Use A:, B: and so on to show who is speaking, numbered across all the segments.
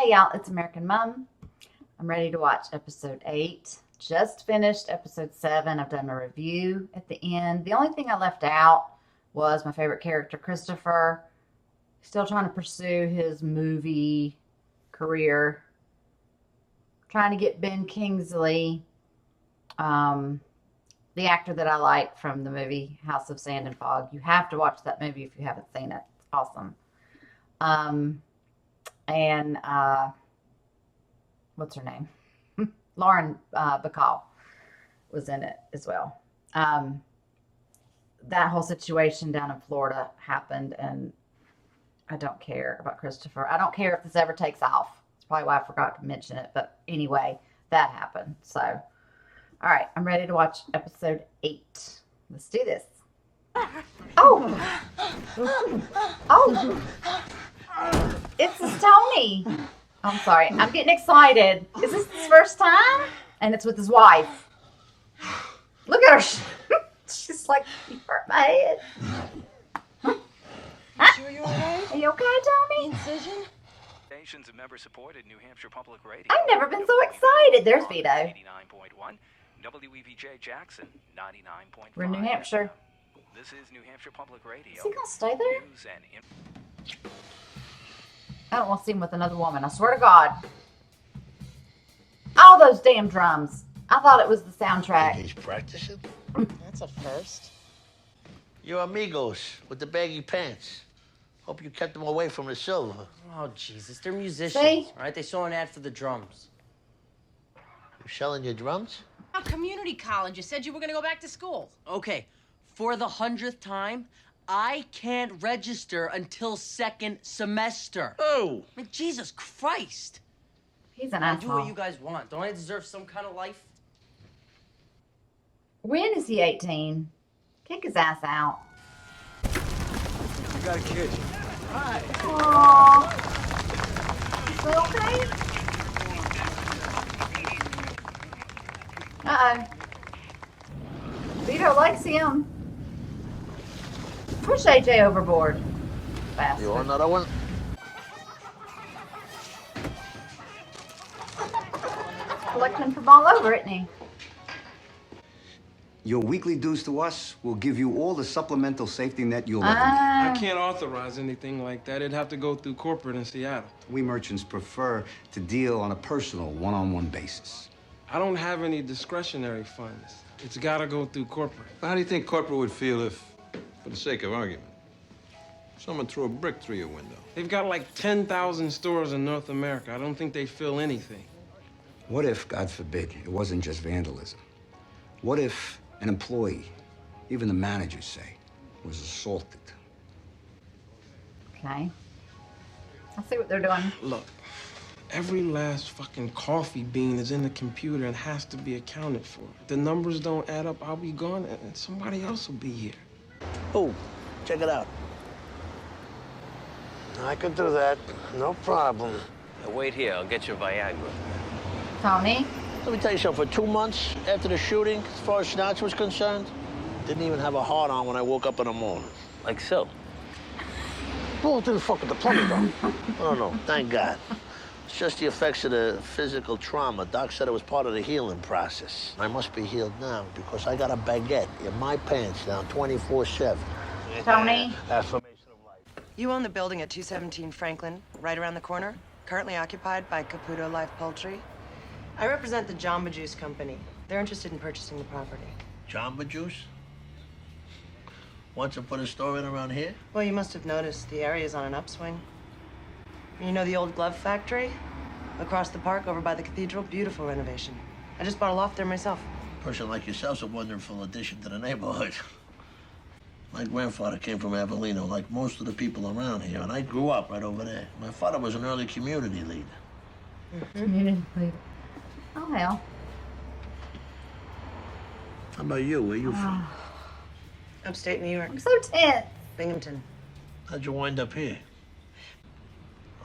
A: Hey y'all, it's American Mom. I'm ready to watch episode 8. Just finished episode 7. I've done a review at the end. The only thing I left out was my favorite character, Christopher. Still trying to pursue his movie career. Trying to get Ben Kingsley, the actor that I like from the movie House of Sand and Fog. You have to watch that movie if you haven't seen it. It's awesome. And what's her name? Lauren Bacall was in it as well. That whole situation down in Florida happened, and I don't care about Christopher. I don't care if this ever takes off. That's probably why I forgot to mention it. But anyway, that happened. So, all right, I'm ready to watch episode 8. Let's do this. Oh! Oh! It's Tony. I'm sorry. I'm getting excited. Is this his first time? And it's with his wife. Look at her. She's like, you hurt my head.
B: Sure you're all right?
A: Are you okay, Tommy?
B: Incision?
C: Stations of member-supported New Hampshire Public Radio.
A: I've never been so excited. There's Vito.
C: 89.1, WEVJ Jackson, 99.5.
A: We're in New Hampshire.
C: This is New Hampshire Public Radio.
A: Is he gonna stay there?
C: News and
A: I don't want to see him with another woman. I swear to God. All those damn drums. I thought it was the soundtrack.
D: He's practicing?
B: That's a first.
D: Your amigos with the baggy pants. Hope you kept them away from the silver.
E: Oh, Jesus, they're musicians,
A: See?
E: all right? They saw an ad for the drums.
D: You selling your drums?
F: Oh, community college. You said you were going to go back to school.
E: Okay, for the 100th time, I can't register until second semester.
D: Oh!
E: I mean, Jesus Christ.
A: He's an
E: Do what
A: asshole.
E: you guys want. Don't I deserve some kind of life?
A: When is he 18? Kick his ass out.
G: I got a kid.
D: Hi.
A: Aww. Is he okay? Uh-oh. Vito likes him. Push AJ overboard. Bastard.
D: You want another one?
A: Collecting from all over, isn't he?
H: Your weekly dues to us will give you all the supplemental safety net you'll ever need.
G: I can't authorize anything like that. It'd have to go through corporate in Seattle.
H: We merchants prefer to deal on a personal, one-on-one basis.
G: I don't have any discretionary funds. It's got to go through corporate.
I: How do you think corporate would feel if, for the sake of argument, someone threw a brick through your window?
G: They've got like 10,000 stores in North America. I don't think they feel anything.
H: What if, God forbid, it wasn't just vandalism? What if an employee, even the managers say, was assaulted?
A: Okay. I see what they're doing.
G: Look, every last fucking coffee bean is in the computer and has to be accounted for. If the numbers don't add up, I'll be gone and somebody else will be here.
D: Oh, check it out. I could do that. No problem.
J: Wait here, I'll get you Viagra.
A: Tony?
D: Let me tell you something. For 2 months after the shooting, as far as Snatch was concerned, didn't even have a heart on when I woke up in the morning.
J: Like so.
D: Bullet didn't fuck with the plumbing, though. No, thank God. It's just the effects of the physical trauma. Doc said it was part of the healing process. I must be healed now because I got a baguette in my pants now 24/7.
A: Tony?
D: Affirmation of life.
B: You own the building at 217 Franklin, right around the corner, currently occupied by Caputo Life Poultry. I represent the Jamba Juice Company. They're interested in purchasing the property.
D: Jamba Juice? Want to put a store in around here?
B: Well, you must have noticed the area's on an upswing. You know the old glove factory? Across the park over by the cathedral? Beautiful renovation. I just bought a loft there myself.
D: A person like yourself's a wonderful addition to the neighborhood. My grandfather came from Avellino, like most of the people around here, and I grew up right over there. My father was an early community leader.
A: Community leader. Oh, hell.
D: How about you? Where you from?
B: Upstate New York.
A: I'm so tense.
B: Binghamton.
D: How'd you wind up here?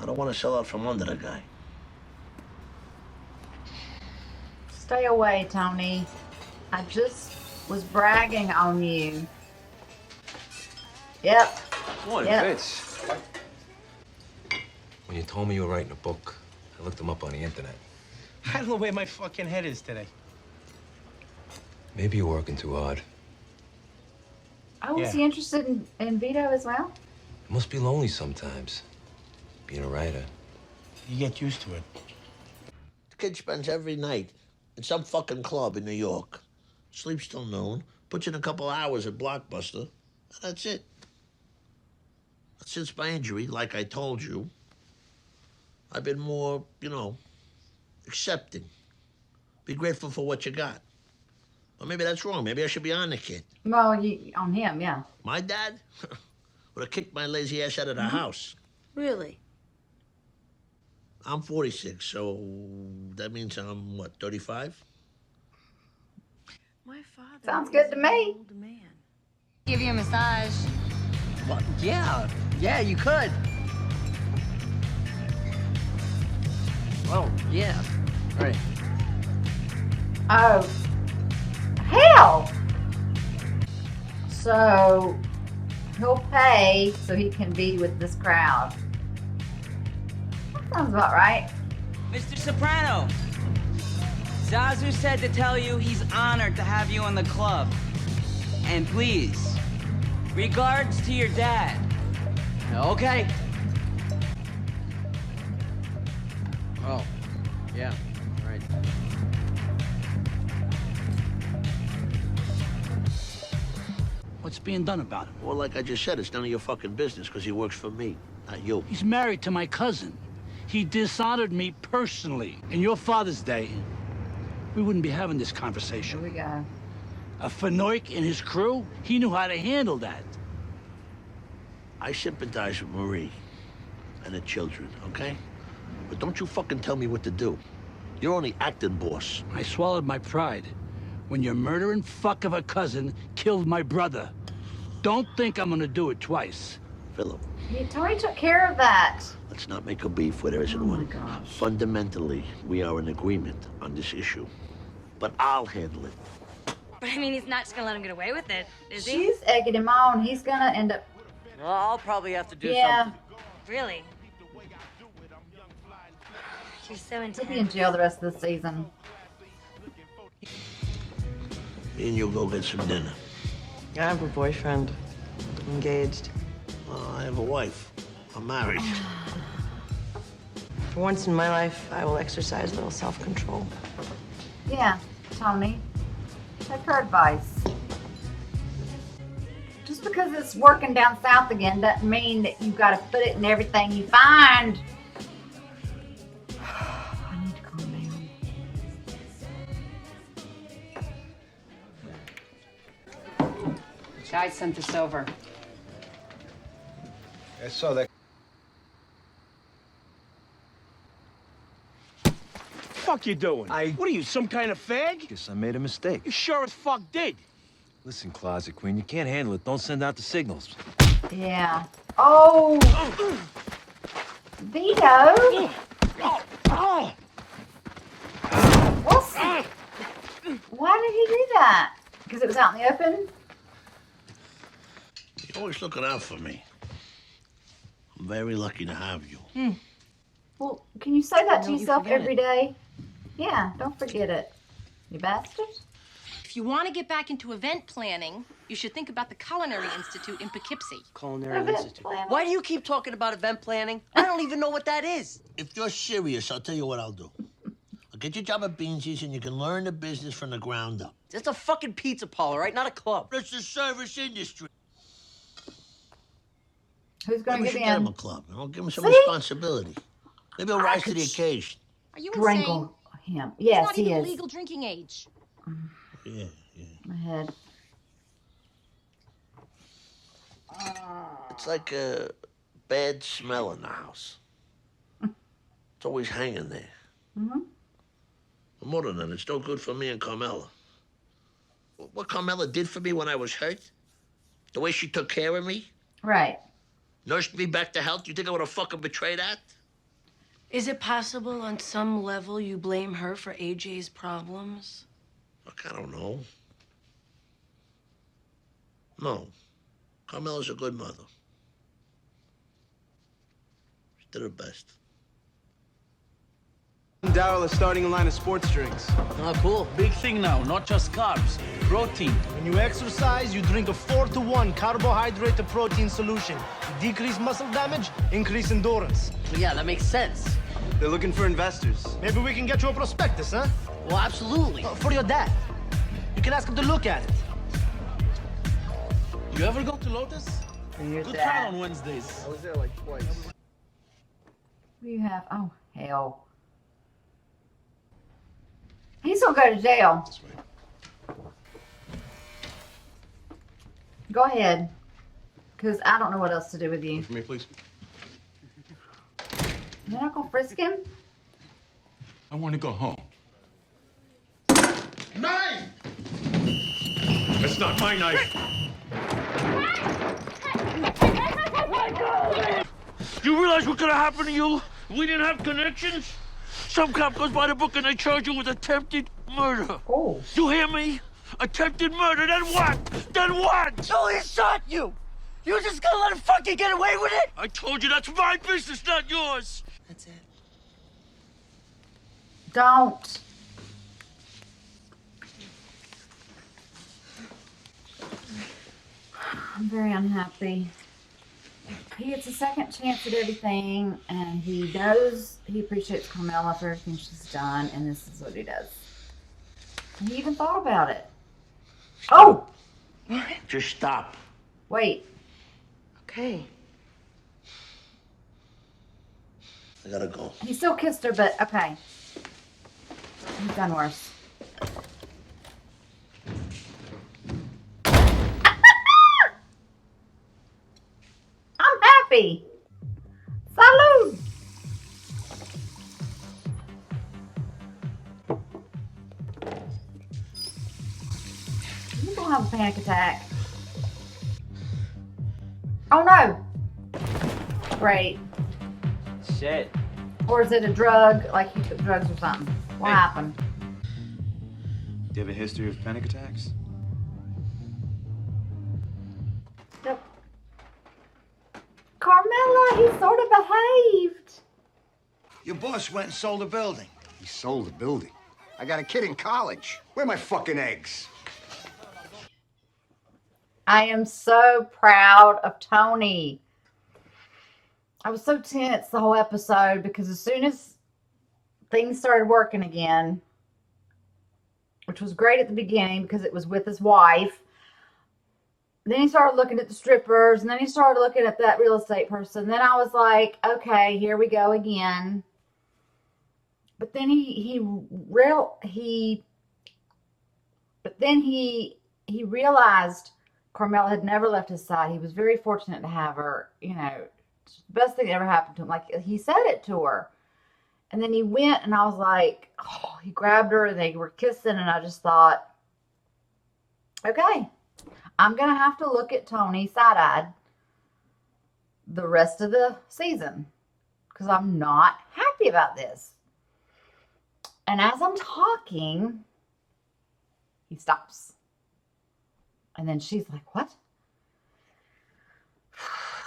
D: I don't want to sell out from under the guy.
A: Stay away, Tony. I just was bragging on you. Yep.
I: Morning,
A: Yep.
I: Fitz. When you told me you were writing a book,
K: I looked him up on the internet.
L: I don't know where my fucking head is today.
K: Maybe you're working too hard.
A: Oh, is he interested in Vito as well?
K: It must be lonely sometimes, being a writer.
L: You get used to it.
D: The kid spends every night in some fucking club in New York. Sleeps till noon, puts in a couple hours at Blockbuster, and that's it. But since my injury, like I told you, I've been more, accepting. Be grateful for what you got. Well, maybe that's wrong. Maybe I should be on the kid.
A: Well, on him, yeah.
D: My dad would have kicked my lazy ass out of the house.
M: Really?
D: I'm 46, so that means I'm, 35?
M: My father
A: Sounds good to me.
M: Old man.
N: Give you a massage.
E: What? Yeah, you could. Oh, yeah. Right.
A: Oh, hell! So he'll pay so he can be with this crowd. That sounds about right.
O: Mr. Soprano, Zazu said to tell you he's honored to have you in the club. And please, regards to your dad.
E: Okay. Oh, yeah, right.
P: What's being done about him?
D: Well, like I just said, it's none of your fucking business because he works for me, not you.
P: He's married to my cousin. He dishonored me personally. In your Father's Day, we wouldn't be having this conversation.
A: Here we go.
P: A Fenoik and his crew, he knew how to handle that.
D: I sympathize with Marie and the children, okay? But don't you fucking tell me what to do. You're only acting boss.
P: I swallowed my pride when your murdering fuck of a cousin killed my brother. Don't think I'm gonna do it twice.
D: Philip.
A: Tony took care of that.
D: Let's not make a beef where there isn't one.
A: Gosh.
D: Fundamentally, we are in agreement on this issue. But I'll handle it.
N: But I mean, he's not just gonna let him get away with it, is he?
A: She's egging him on. He's gonna end up.
E: Well, I'll probably have to do
A: Yeah.
E: something.
N: Really? She's so
A: He'll be in
N: intense.
A: jail the rest of the season.
D: Me and you go get some dinner.
B: I have a boyfriend. I'm engaged.
D: I have a wife. I'm married.
B: For once in my life, I will exercise a little self-control.
A: Yeah, Tony. Take her advice. Just because it's working down south again doesn't mean that you've got to put it in everything you find. I need to calm down.
F: Guy sent this over.
I: I saw that.
P: Fuck you doing? What are you, some kind of fag?
K: Guess I made a mistake.
P: You sure as fuck did.
K: Listen, Closet Queen, you can't handle it. Don't send out the signals.
A: Yeah. Oh! Vito! What's... Why did he do that? Because it was out in the open?
D: You're always looking out for me. I'm very lucky to have you.
A: Well, can you say that to
B: Don't you
A: yourself
B: forget
A: every
B: it.
A: day? Yeah, don't forget it. You bastard.
F: If you want to get back into event planning, you should think about the Culinary Institute in Poughkeepsie.
E: Culinary
A: Event
E: Institute.
A: planning.
E: Why do you keep talking about event planning? I don't even know what that is.
D: If you're serious, I'll tell you what I'll do. I'll get you a job at Beansies and you can learn the business from the ground up.
E: It's a fucking pizza parlor, right? Not a club.
D: It's the service industry.
A: Who's going
D: Maybe
A: to
D: we
A: get
D: should get him
A: in?
D: a club. Give him some
A: See?
D: responsibility. Maybe he'll rise to
A: could
D: the occasion.
F: Are you insane?
A: Wrangle him.
F: He's
A: Yes,
F: not
A: he
F: even
A: is.
F: legal drinking age.
D: Yeah.
A: My head.
D: It's like a bad smell in the house. It's always hanging there.
A: Mm-hmm.
D: More than that, it's no good for me and Carmela. What Carmela did for me when I was hurt, the way she took care of me,
A: Right.
D: nursed me back to health, you think I would have fucking betrayed that?
M: Is it possible on some level you blame her for AJ's problems?
D: Look, I don't know. No. Carmela's a good mother. She did her best.
L: Daryl is starting a line of sports drinks.
P: Oh, cool. Big thing now, not just carbs. Protein.
L: When you exercise, you drink a 4-to-1 carbohydrate to protein solution. You decrease muscle damage, increase endurance.
E: Yeah, that makes sense.
L: They're looking for investors. Maybe we can get you a prospectus, huh?
E: Well, absolutely.
L: For your dad. You can ask him to look at it.
P: You ever go to Lotus?
A: Your
P: Good
A: dad.
P: trial on Wednesdays.
L: I was there like twice.
A: What do you have? Oh, hell. He's gonna go to jail. Go ahead. Because I don't know what else to do with you.
I: For me, please.
A: You're not gonna frisk him?
I: I want to go home.
Q: Knife!
I: That's not my knife.
P: You realize what's gonna happen to you? We didn't have connections. Some cop goes by the book and they charge you with attempted murder.
A: Oh.
P: You hear me? Attempted murder, then what? Then what?
E: So he shot you! You just gonna let him fucking get away with it?
P: I told you that's my business, not yours.
B: That's it.
A: Don't. I'm very unhappy. He gets a second chance at everything, and he knows he appreciates Carmela for everything she's done, and this is what he does. And he even thought about it. Oh!
D: Just stop.
A: Wait.
B: Okay.
D: I gotta go.
A: He still kissed her, but okay. He's done worse. I'm happy. Salud. You're gonna have a panic attack. Oh no. Great.
J: Shit.
A: Or is it a drug? Like he took drugs or something? What happened?
R: Do you have a history of panic attacks?
A: Yep. Carmela, he sort of behaved.
H: Your boss went and sold a building. He sold a building? I got a kid in college. Where are my fucking eggs?
A: I am so proud of Tony. I was so tense the whole episode because as soon as things started working again, which was great at the beginning because it was with his wife, then he started looking at the strippers, and then he started looking at that real estate person. Then I was like, okay, here we go again. But then he realized Carmela had never left his side. He was very fortunate to have her, you know, the best thing that ever happened to him. Like, he said it to her. And then he went, and I was like, oh, he grabbed her, and they were kissing, and I just thought, okay, I'm going to have to look at Tony side-eyed the rest of the season because I'm not happy about this. And as I'm talking, he stops. And then she's like, what?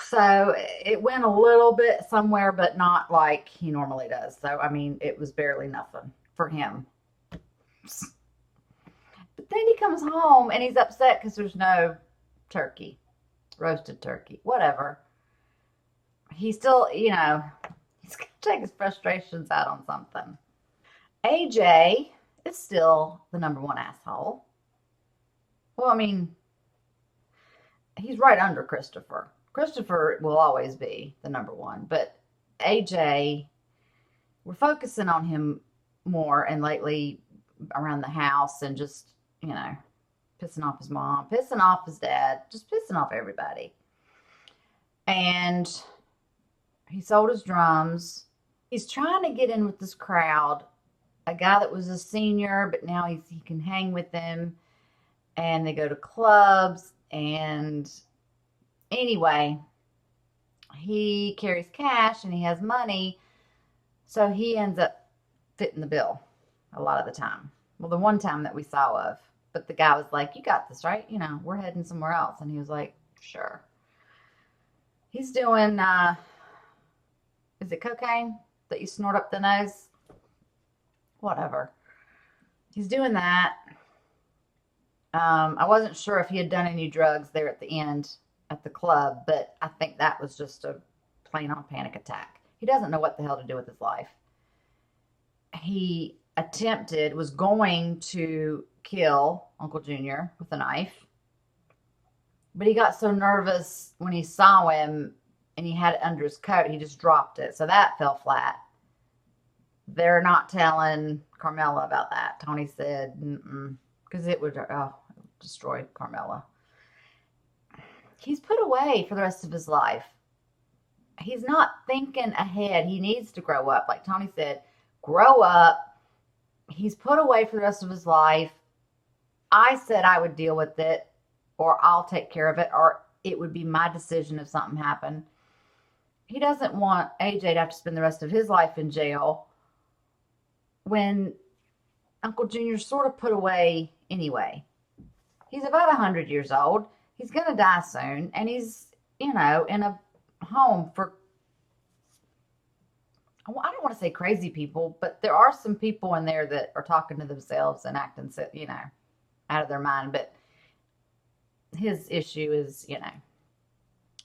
A: So it went a little bit somewhere, but not like he normally does. So, I mean, it was barely nothing for him. But then he comes home and he's upset because there's no turkey, roasted turkey, whatever. He still, you know, he's going to take his frustrations out on something. AJ is still the number one asshole. Well, I mean, he's right under Christopher. Christopher will always be the number one, but AJ, we're focusing on him more and lately around the house and just, you know, pissing off his mom, pissing off his dad, just pissing off everybody. And he sold his drums. He's trying to get in with this crowd, a guy that was a senior, but now he can hang with them, and they go to clubs. And anyway, he carries cash and he has money, so he ends up fitting the bill a lot of the time. Well, the one time that we saw of, but the guy was like, you got this, right? You know, we're heading somewhere else. And he was like, sure. He's doing, is it cocaine that you snort up the nose? whatever. He's doing that. I wasn't sure if he had done any drugs there at the end at the club, but I think that was just a plain on panic attack. He doesn't know what the hell to do with his life. He was going to kill Uncle Junior with a knife, but he got so nervous when he saw him and he had it under his coat, he just dropped it. So that fell flat. They're not telling Carmela about that. Tony said, because it would destroy Carmela. He's put away for the rest of his life. He's not thinking ahead. He needs to grow up. Like Tony said, grow up. He's put away for the rest of his life. I said I would deal with it, or I'll take care of it, or it would be my decision if something happened. He doesn't want AJ to have to spend the rest of his life in jail when Uncle Junior's sort of put away anyway. He's about 100 years old. He's going to die soon, and he's, in a home for, I don't want to say crazy people, but there are some people in there that are talking to themselves and acting, out of their mind. But his issue is,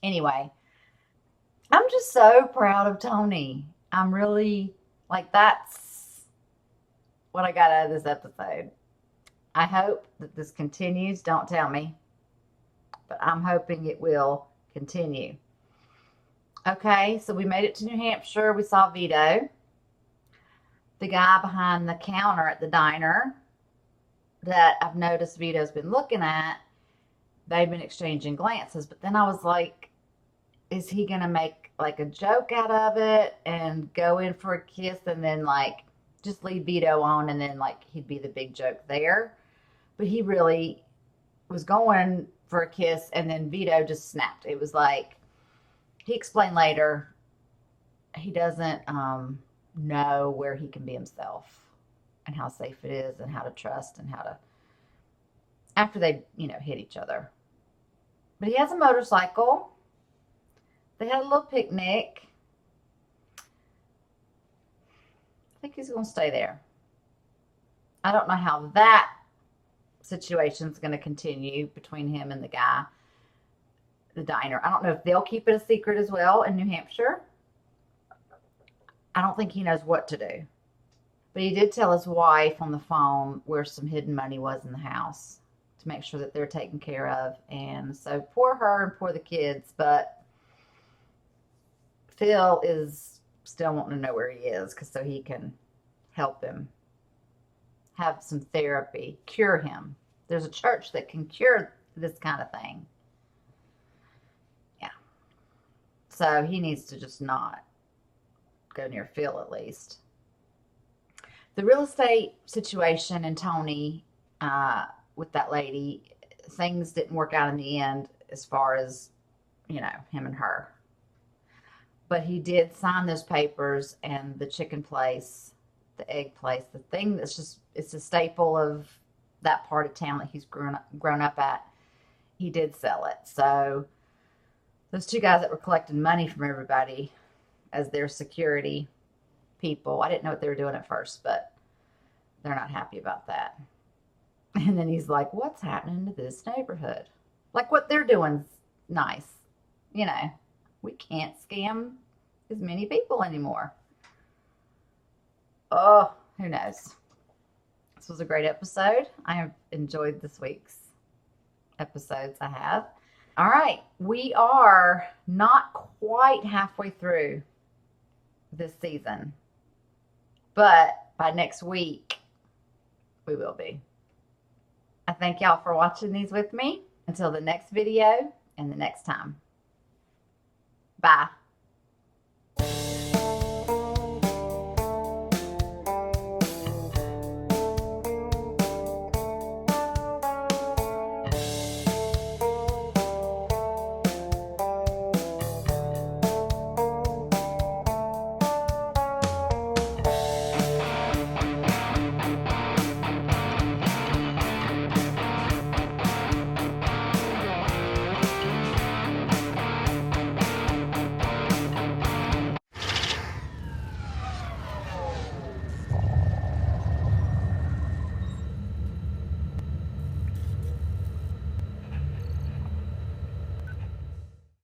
A: Anyway, I'm just so proud of Tony. I'm really, that's what I got out of this episode. I hope that this continues. Don't tell me. But I'm hoping it will continue. Okay, so we made it to New Hampshire. We saw Vito, the guy behind the counter at the diner that I've noticed Vito's been looking at. They've been exchanging glances, but then I was like, is he going to make a joke out of it and go in for a kiss and then just leave Vito on and then he'd be the big joke there? But he really was going for a kiss and then Vito just snapped. It was he explained later, he doesn't know where he can be himself and how safe it is and how to trust and how to, after they, hit each other. But he has a motorcycle. They had a little picnic. I think he's going to stay there. I don't know how that situation's going to continue between him and the guy, the diner. I don't know if they'll keep it a secret as well in New Hampshire. I don't think he knows what to do. But he did tell his wife on the phone where some hidden money was in the house to make sure that they're taken care of. And so poor her and poor the kids, but Phil is still wanting to know where he is so he can help him have some therapy, cure him. There's a church that can cure this kind of thing. Yeah. So he needs to just not go near Phil at least. The real estate situation and Tony with that lady, things didn't work out in the end as far as, him and her. But he did sign those papers, and the chicken place, the egg place, the thing that's just, it's a staple of that part of town that he's grown up at. He did sell it. So those two guys that were collecting money from everybody as their security people, I didn't know what they were doing at first, but they're not happy about that. And then he's like, what's happening to this neighborhood? What they're doing's nice. We can't scam as many people anymore. Oh, who knows? This was a great episode. I have enjoyed this week's episodes. I have. All right. We are not quite halfway through this season, but by next week, we will be. I thank y'all for watching these with me. Until the next video and the next time. Bye.